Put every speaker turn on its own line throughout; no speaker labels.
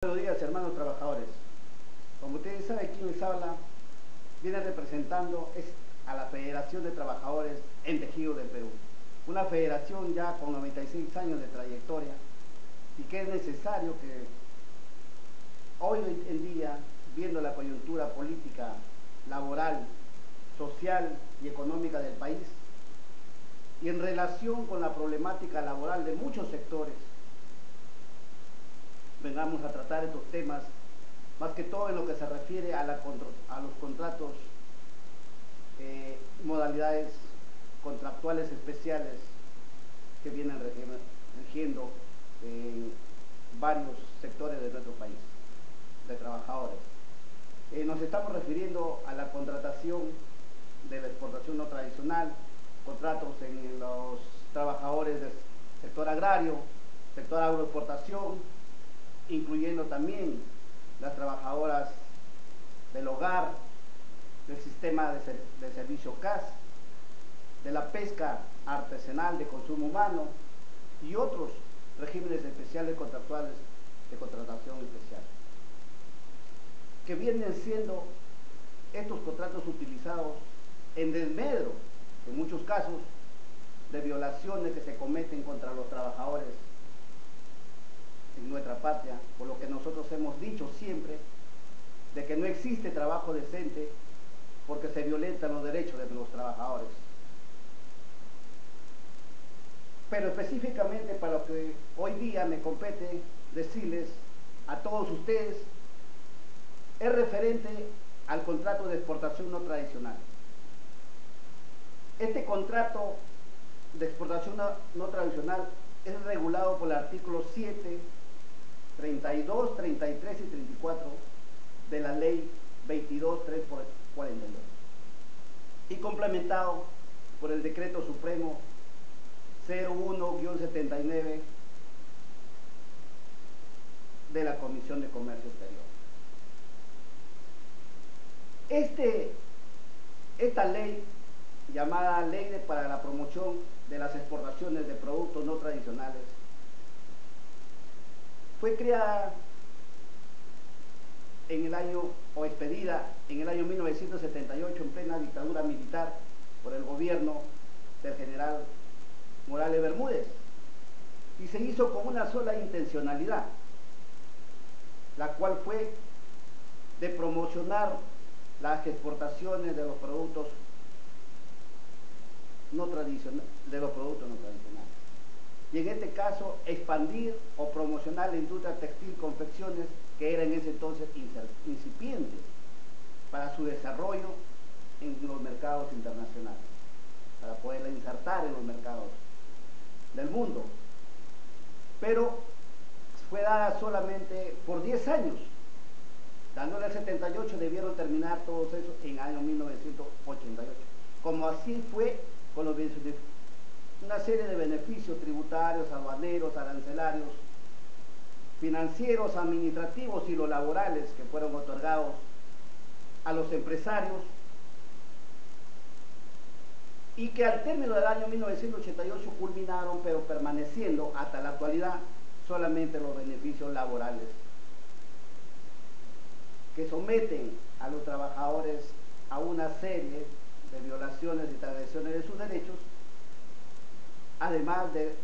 Buenos días, hermanos trabajadores. Como ustedes saben, quien les habla viene representando a la Federación de Trabajadores en Tejido del Perú. Una federación ya con 96 años de trayectoria y que es necesario que hoy en día, viendo la coyuntura política, laboral, social y económica del país, y en relación con la problemática laboral de muchos sectores, vengamos a tratar estos temas, más que todo en lo que se refiere a los contratos, modalidades contractuales especiales que vienen rigiendo en varios sectores de nuestro país, de trabajadores. Nos estamos refiriendo a la contratación de la exportación no tradicional, contratos en los trabajadores del sector agrario, sector agroexportación, incluyendo también las trabajadoras del hogar, del sistema de servicio CAS, de la pesca artesanal de consumo humano y otros regímenes especiales contractuales de contratación especial, que vienen siendo estos contratos utilizados en desmedro, en muchos casos, de violaciones que se cometen contra los trabajadores en nuestra patria, por lo que nosotros hemos dicho siempre de que no existe trabajo decente porque se violentan los derechos de los trabajadores. Pero específicamente para lo que hoy día me compete decirles a todos ustedes, es referente al contrato de exportación no tradicional. Este contrato de exportación no tradicional es regulado por el artículo 7, 32, 33 y 34 de la ley 22.342 y complementado por el decreto supremo 01-79 de la Comisión de Comercio Exterior. Esta ley, llamada Ley para la Promoción de las Exportaciones de Productos No Tradicionales, fue creada en el año, o expedida en el año 1978 en plena dictadura militar por el gobierno del general Morales Bermúdez, y se hizo con una sola intencionalidad, la cual fue de promocionar las exportaciones de los productos no tradicionales, y en este caso expandir o promocionar la industria textil confecciones, que era en ese entonces incipiente para su desarrollo en los mercados internacionales, para poderla insertar en los mercados del mundo. Pero fue dada solamente por 10 años. Dándole el 78 debieron terminar todos esos en el año 1988. Como así fue con una serie de beneficios tributarios, aduaneros, arancelarios, financieros, administrativos y los laborales que fueron otorgados a los empresarios, y que al término del año 1988 culminaron, pero permaneciendo hasta la actualidad solamente los beneficios laborales que someten a los trabajadores a una serie de violaciones y transgresiones de sus derechos, además de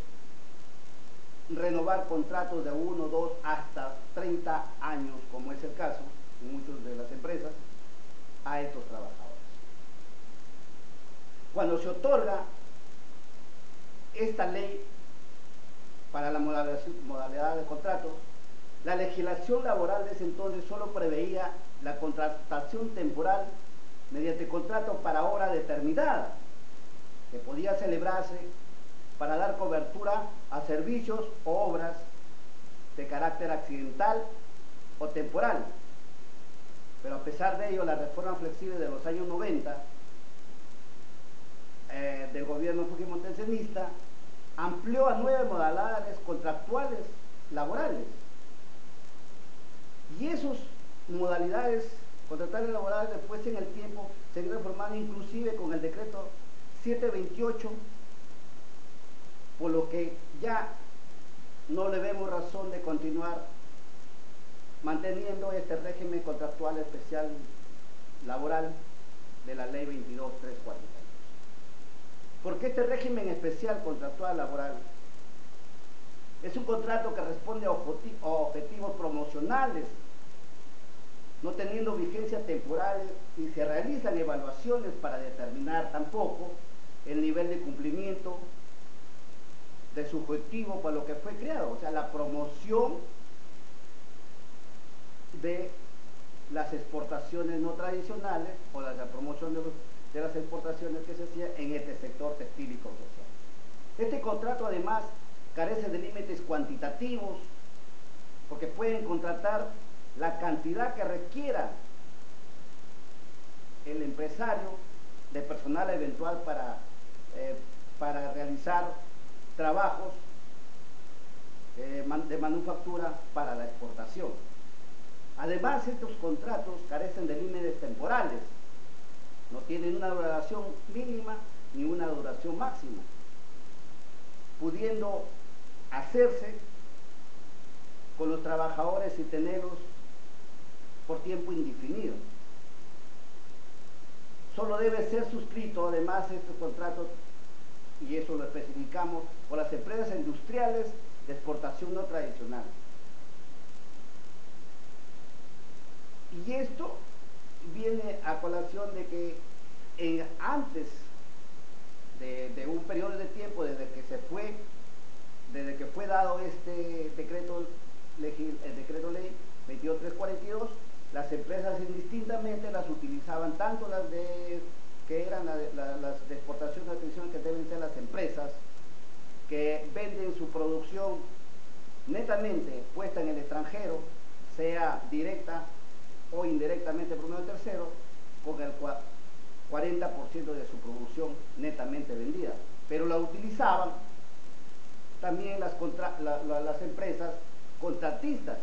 renovar contratos de 1, 2, hasta 30 años, como es el caso en muchas de las empresas, a estos trabajadores. Cuando se otorga esta ley para la modalidad de contratos, la legislación laboral de ese entonces solo preveía la contratación temporal mediante contrato para hora determinada, que podía celebrarse para dar cobertura a servicios o obras de carácter accidental o temporal. Pero a pesar de ello, la reforma flexible de los años 90 del gobierno fujimontesianista amplió a 9 modalidades contractuales laborales, y esas modalidades contractuales laborales después en el tiempo se han reformado inclusive con el decreto 728, por lo que ya no le vemos razón de continuar manteniendo este régimen contractual especial laboral de la ley 22.342. Porque este régimen especial contractual laboral es un contrato que responde a objetivos promocionales, no teniendo vigencia temporal, y se realizan evaluaciones para determinar tampoco el nivel de cumplimiento de su objetivo para lo que fue creado, o sea, la promoción de las exportaciones no tradicionales o la promoción de las exportaciones que se hacía en este sector textil y confección. Este contrato además carece de límites cuantitativos porque pueden contratar la cantidad que requiera el empresario de personal eventual para realizar trabajos de manufactura para la exportación. Además, estos contratos carecen de límites temporales, no tienen una duración mínima ni una duración máxima, pudiendo hacerse con los trabajadores y tenerlos por tiempo indefinido. Solo debe ser suscrito, además, estos contratos, y eso lo especificamos, por las empresas industriales de exportación no tradicional. Y esto viene a colación de que antes de un periodo de tiempo, desde que fue dado este decreto ley 22.342, las empresas indistintamente las utilizaban, tanto las que eran las de exportación de atención, que deben ser las empresas que venden su producción netamente puesta en el extranjero, sea directa o indirectamente por medio de tercero, con el 40% de su producción netamente vendida. Pero la utilizaban también las empresas contratistas,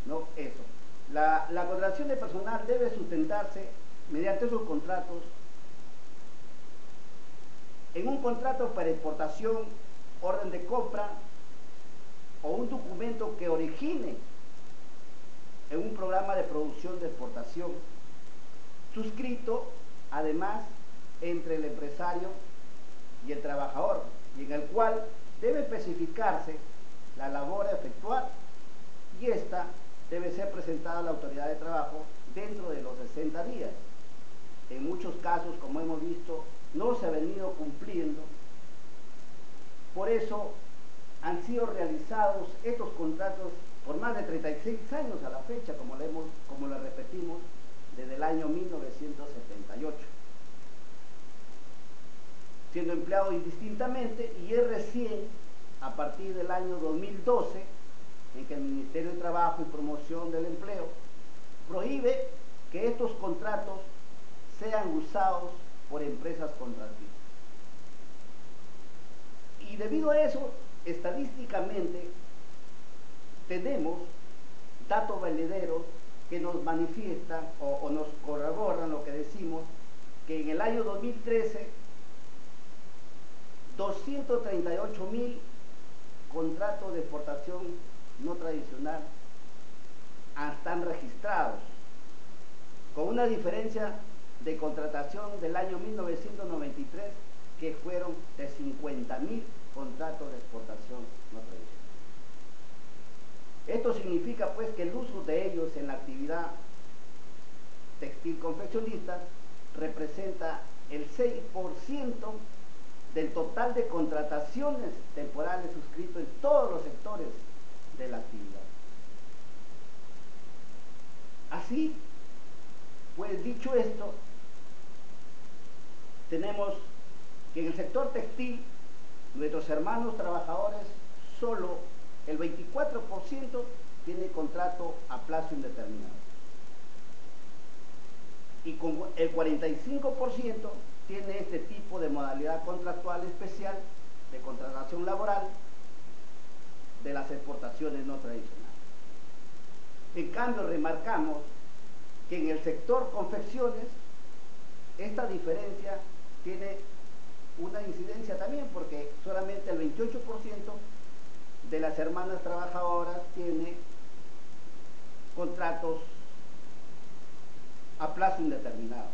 ¿no? Eso. La contratación de personal debe sustentarse mediante esos contratos en un contrato para exportación, orden de compra o un documento que origine en un programa de producción de exportación, suscrito además entre el empresario y el trabajador, y en el cual debe especificarse la labor a efectuar, y esta debe ser presentada a la autoridad de trabajo dentro de los 60 días. En muchos casos, como hemos visto, no se ha venido cumpliendo. Por eso han sido realizados estos contratos por más de 36 años a la fecha, como lo repetimos, desde el año 1978, siendo empleados indistintamente, y es recién a partir del año 2012 en que el Ministerio de Trabajo y Promoción del Empleo prohíbe que estos contratos sean usados por empresas contratistas. Y debido a eso, estadísticamente, tenemos datos valederos que nos manifiestan o nos corroboran lo que decimos, que en el año 2013, 238.000 contratos de exportación no tradicional están registrados, con una diferencia de contratación del año 1993 que fueron de 50.000 contratos de exportación no tradicional. Esto significa pues que el uso de ellos en la actividad textil confeccionista representa el 6% del total de contrataciones temporales suscritos en todos los sectores de la actividad. Así, pues dicho esto, tenemos que en el sector textil, nuestros hermanos trabajadores, solo el 24% tiene contrato a plazo indeterminado, y con el 45% tiene este tipo de modalidad contractual especial de contratación laboral de las exportaciones no tradicionales. En cambio, remarcamos que en el sector confecciones esta diferencia tiene una incidencia también, porque solamente el 28% de las hermanas trabajadoras tiene contratos a plazo indeterminado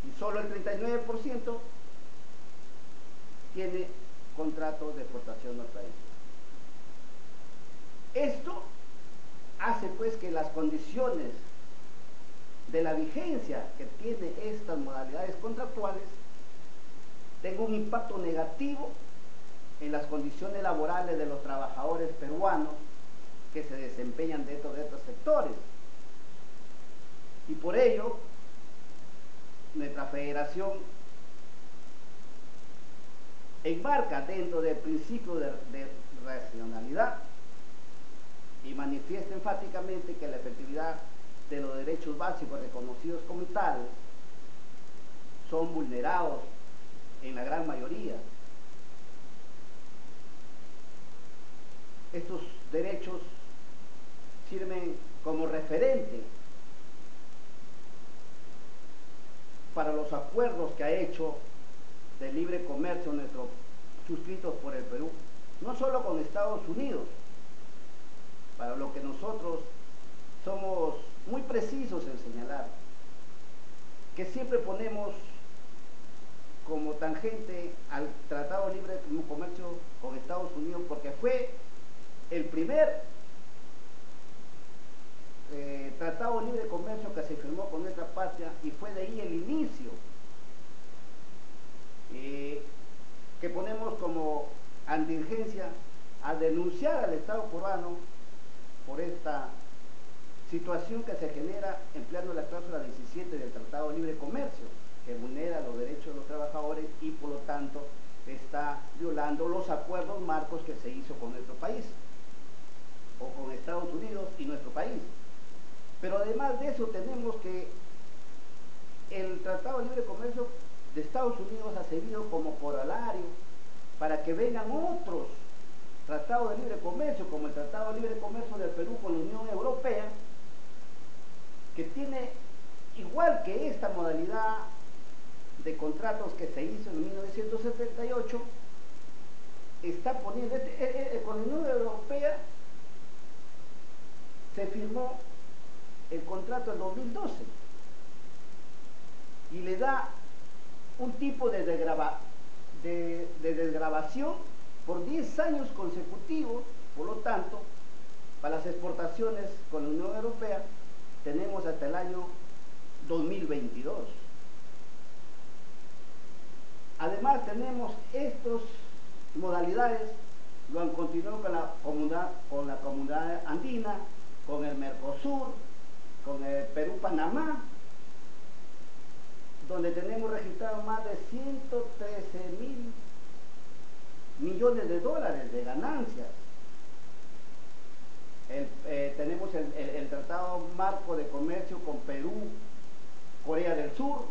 y solo el 39% tiene contratos de exportación al país. Esto hace pues que las condiciones de la vigencia que tiene estas modalidades contractuales tenga un impacto negativo en las condiciones laborales de los trabajadores peruanos que se desempeñan dentro de estos sectores. Y por ello, nuestra federación enmarca dentro del principio de racionalidad y manifiesta enfáticamente que la efectividad de los derechos básicos reconocidos como tales son vulnerados en la gran mayoría. Estos derechos sirven como referente para los acuerdos que ha hecho de libre comercio suscritos por el Perú, no solo con Estados Unidos, para lo que nosotros somos muy precisos en señalar, que siempre ponemos como tangente al Tratado de Libre Comercio con Estados Unidos, porque fue el primer Tratado de Libre Comercio que se firmó con nuestra patria y fue de ahí el inicio que ponemos como contingencia a denunciar al Estado peruano por esta situación que se genera empleando la cláusula 17 del Tratado de Libre Comercio, que vulnera los derechos de los trabajadores y por lo tanto está violando los acuerdos marcos que se hizo con nuestro país, o con Estados Unidos y nuestro país. Pero además de eso tenemos que el Tratado de Libre Comercio de Estados Unidos ha servido como corolario para que vengan otros tratados de libre comercio, como el Tratado de Libre Comercio del Perú con la Unión Europea, que tiene, igual que esta modalidad de contratos que se hizo en 1978, está poniendo, con la Unión Europea se firmó el contrato en 2012 y le da un tipo de desgravación por 10 años consecutivos. Por lo tanto, para las exportaciones con la Unión Europea tenemos hasta el año 2022. Además tenemos estas modalidades, lo han continuado con la comunidad andina, con el Mercosur, con el Perú-Panamá, donde tenemos registrado más de 113.000 millones de dólares de ganancias. Tenemos el Tratado Marco de Comercio con Perú, Corea del Sur,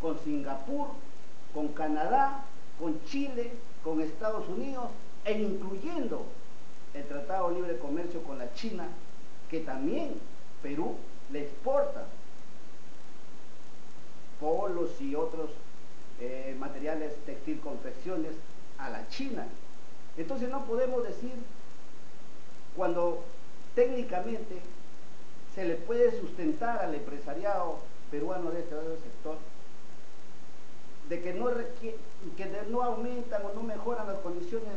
con Singapur, con Canadá, con Chile, con Estados Unidos, e incluyendo el Tratado de Libre Comercio con la China, que también Perú le exporta polos y otros materiales textil, confecciones a la China. Entonces no podemos decir, cuando técnicamente se le puede sustentar al empresariado peruano de este sector, de que no aumentan o no mejoran las condiciones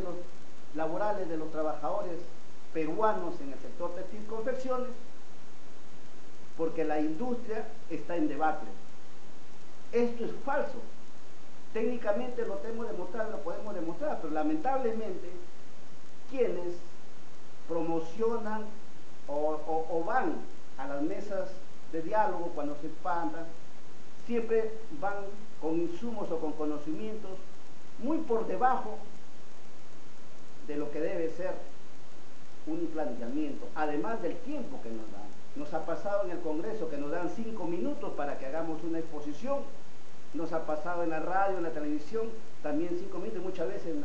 laborales de los trabajadores peruanos en el sector textil confecciones, porque la industria está en debate. Esto es falso. Técnicamente lo podemos demostrar, pero lamentablemente quienes promocionan o van a las mesas de diálogo cuando se expandan, siempre van con insumos o con conocimientos muy por debajo de lo que debe ser un planteamiento, además del tiempo que nos dan. Nos ha pasado en el Congreso que nos dan 5 minutos para que hagamos una exposición, nos ha pasado en la radio, en la televisión, también 5 minutos, y muchas veces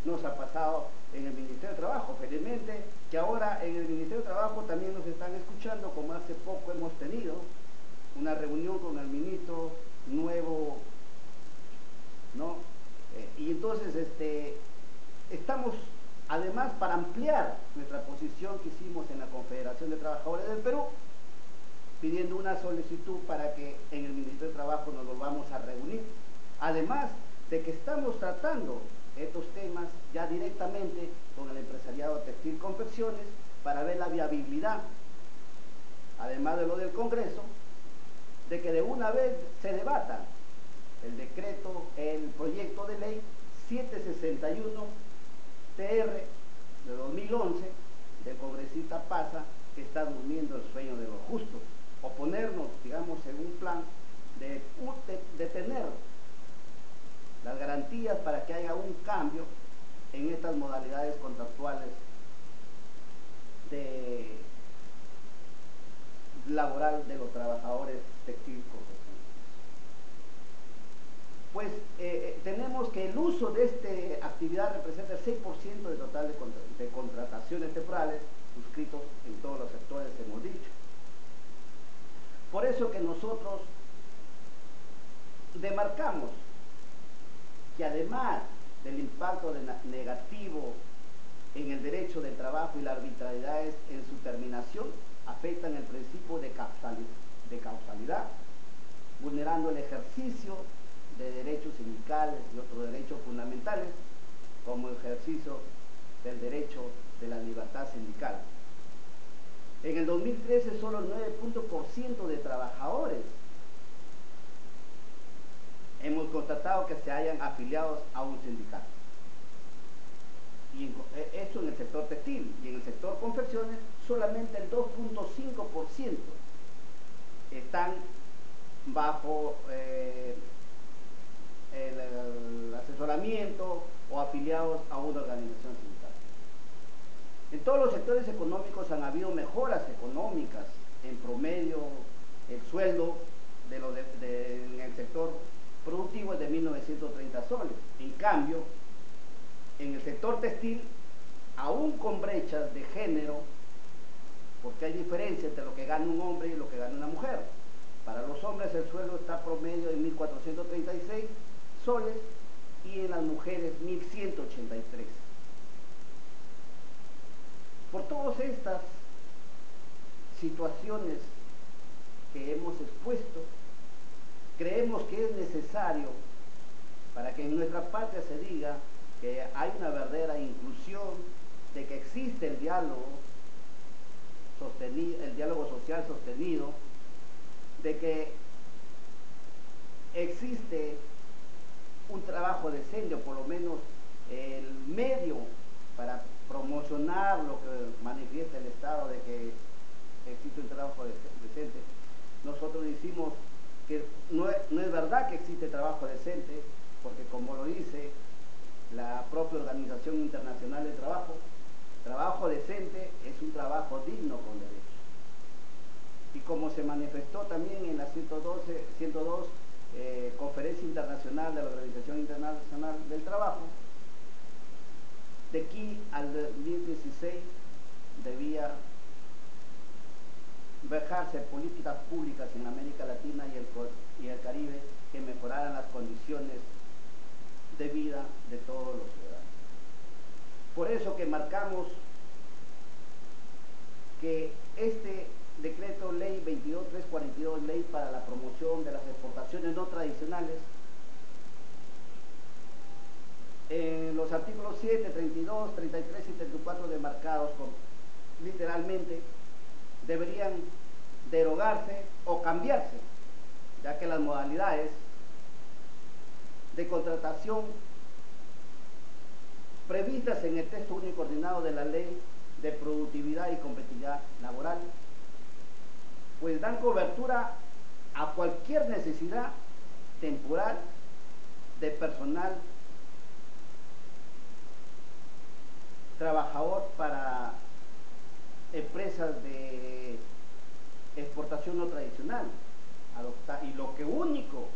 nos ha pasado en el Ministerio de Trabajo. Felizmente que ahora en el Ministerio de Trabajo también nos están escuchando, como hace poco hemos tenido una reunión con el ministro nuevo, ¿no? Y entonces estamos, además, para ampliar nuestra posición que hicimos en la Confederación de Trabajadores del Perú, pidiendo una solicitud para que en el Ministerio de Trabajo nos volvamos a reunir. Además de que estamos tratando estos temas ya directamente con el empresariado textil confecciones para ver la viabilidad, además de lo del Congreso, de que de una vez se debata el proyecto de ley 761 TR de 2011 del congresista Paza, que está durmiendo el sueño de los justos, o ponernos, digamos, en un plan de tener las garantías para que haya un cambio en estas modalidades contractuales laboral de los trabajadores textil confeccioneros. Pues tenemos que el uso de esta actividad representa el 6% del total de contrataciones temporales suscritos en todos los sectores, hemos dicho. Por eso que nosotros demarcamos que además del impacto negativo en el derecho del trabajo y las arbitrariedades en su terminación, afectan el principio de causalidad, vulnerando el ejercicio de derechos sindicales y otros derechos fundamentales, como el ejercicio del derecho de la libertad sindical. En el 2013 solo el 9% de trabajadores hemos constatado que se hayan afiliados a un sindicato. Y esto en el sector textil, y en el sector confecciones solamente el 2.5% están bajo el asesoramiento o afiliados a una organización sindical. En todos los sectores económicos han habido mejoras económicas. En promedio, el sueldo en el sector productivo es de 1.930 soles. En cambio, en el sector textil, aún con brechas de género, porque hay diferencia entre lo que gana un hombre y lo que gana una mujer. Para los hombres el sueldo está promedio en 1.436 soles y en las mujeres 1.183. Por todas estas situaciones que hemos expuesto, creemos que es necesario, para que en nuestra patria se diga que hay una verdadera inclusión, de que existe el diálogo sostenido, el diálogo social sostenido, de que existe un trabajo decente, o por lo menos el medio para promocionar lo que manifiesta el Estado de que existe un trabajo decente. Nosotros decimos que no es verdad que existe trabajo decente, porque como lo dice la propia Organización Internacional del Trabajo decente es un trabajo digno con derechos. Y como se manifestó también en la 102 Conferencia Internacional de la Organización Internacional del Trabajo, de aquí al 2016 debía dejarse políticas públicas en América Latina y el Caribe que mejoraran las condiciones de vida de todos los ciudadanos. Por eso que marcamos que este decreto ley 22342, ley para la promoción de las exportaciones no tradicionales, en los artículos 7, 32, 33 y 34 demarcados literalmente deberían derogarse o cambiarse, ya que las modalidades de contratación previstas en el texto único ordenado de la Ley de Productividad y Competitividad Laboral, pues dan cobertura a cualquier necesidad temporal de personal trabajador para empresas de exportación no tradicional. Y lo que único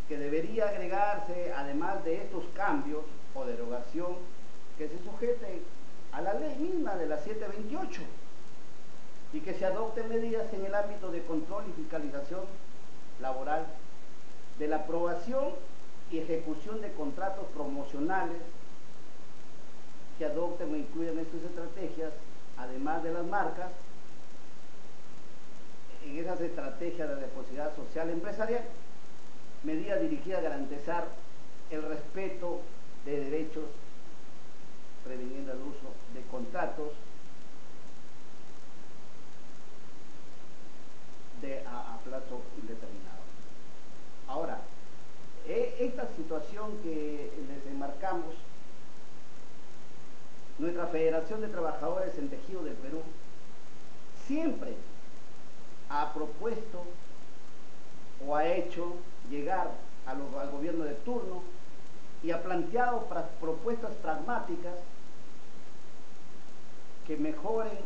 que debería agregarse, además de estos cambios o derogación, que se sujeten a la ley misma de la 728 y que se adopten medidas en el ámbito de control y fiscalización laboral, de la aprobación y ejecución de contratos promocionales que adopten o incluyan estas estrategias, además de las marcas. En esas estrategias de responsabilidad social empresarial, medidas dirigidas a garantizar el respeto de derechos, previniendo el uso de contratos a plazo indeterminado. Ahora, esta situación que les enmarcamos, nuestra Federación de Trabajadores en Tejido del Perú siempre ha propuesto o ha hecho llegar al gobierno de turno y ha planteado propuestas pragmáticas que mejoren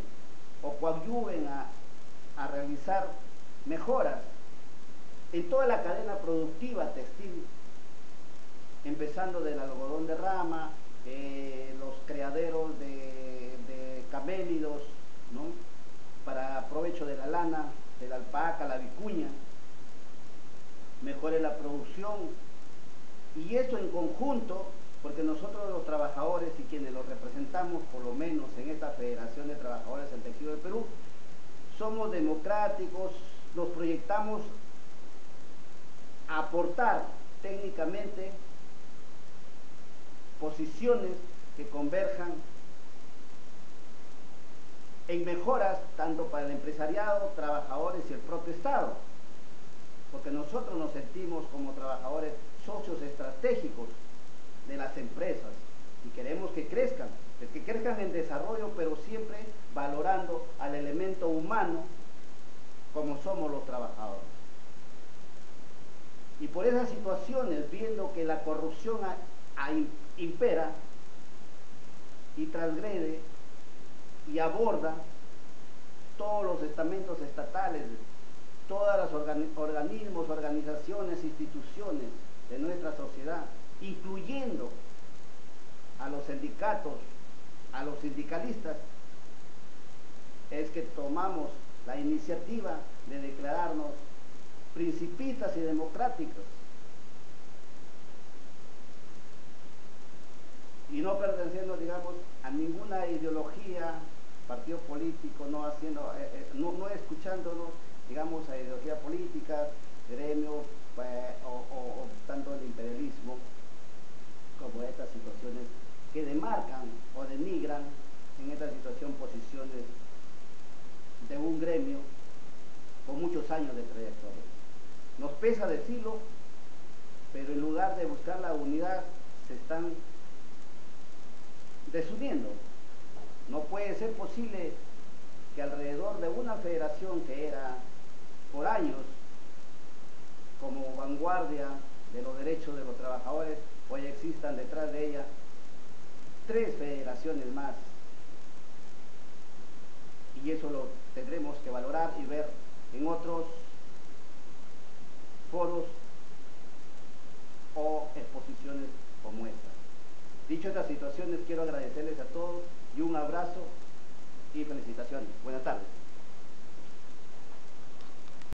o coadyuven a realizar mejoras en toda la cadena productiva textil, empezando del algodón de rama, los criaderos de camélidos, ¿no?, para provecho de la lana, de la alpaca, la vicuña, mejore la producción, y esto en conjunto, porque nosotros los trabajadores y quienes los representamos, por lo menos en esta Federación de Trabajadores del Tejido del Perú, somos democráticos, nos proyectamos a aportar técnicamente posiciones que converjan en mejoras tanto para el empresariado, trabajadores y el propio Estado, porque nosotros nos sentimos como trabajadores socios estratégicos de las empresas y queremos que crezcan en desarrollo, pero siempre valorando al elemento humano como somos los trabajadores. Y por esas situaciones, viendo que la corrupción impera y transgrede y aborda todos los estamentos estatales, todos los organismos, organizaciones, instituciones de nuestra sociedad, incluyendo a los sindicatos, a los sindicalistas, es que tomamos la iniciativa de declararnos principistas y democráticos y no perteneciendo, digamos, a ninguna ideología, partido político, no escuchándonos, digamos, a ideología política, gremio o tanto el imperialismo como estas situaciones que demarcan o denigran en esta situación posiciones de un gremio con muchos años de trayectoria. Nos pesa decirlo, pero en lugar de buscar la unidad se están desuniendo. No puede ser posible que alrededor de una federación que era por años como vanguardia de los derechos de los trabajadores, hoy existan detrás de ella 3 federaciones más. Y eso lo tendremos que valorar y ver en otros foros o exposiciones como esta. Dicho estas situaciones, quiero agradecerles a todos y un abrazo y felicitaciones. Buenas tardes.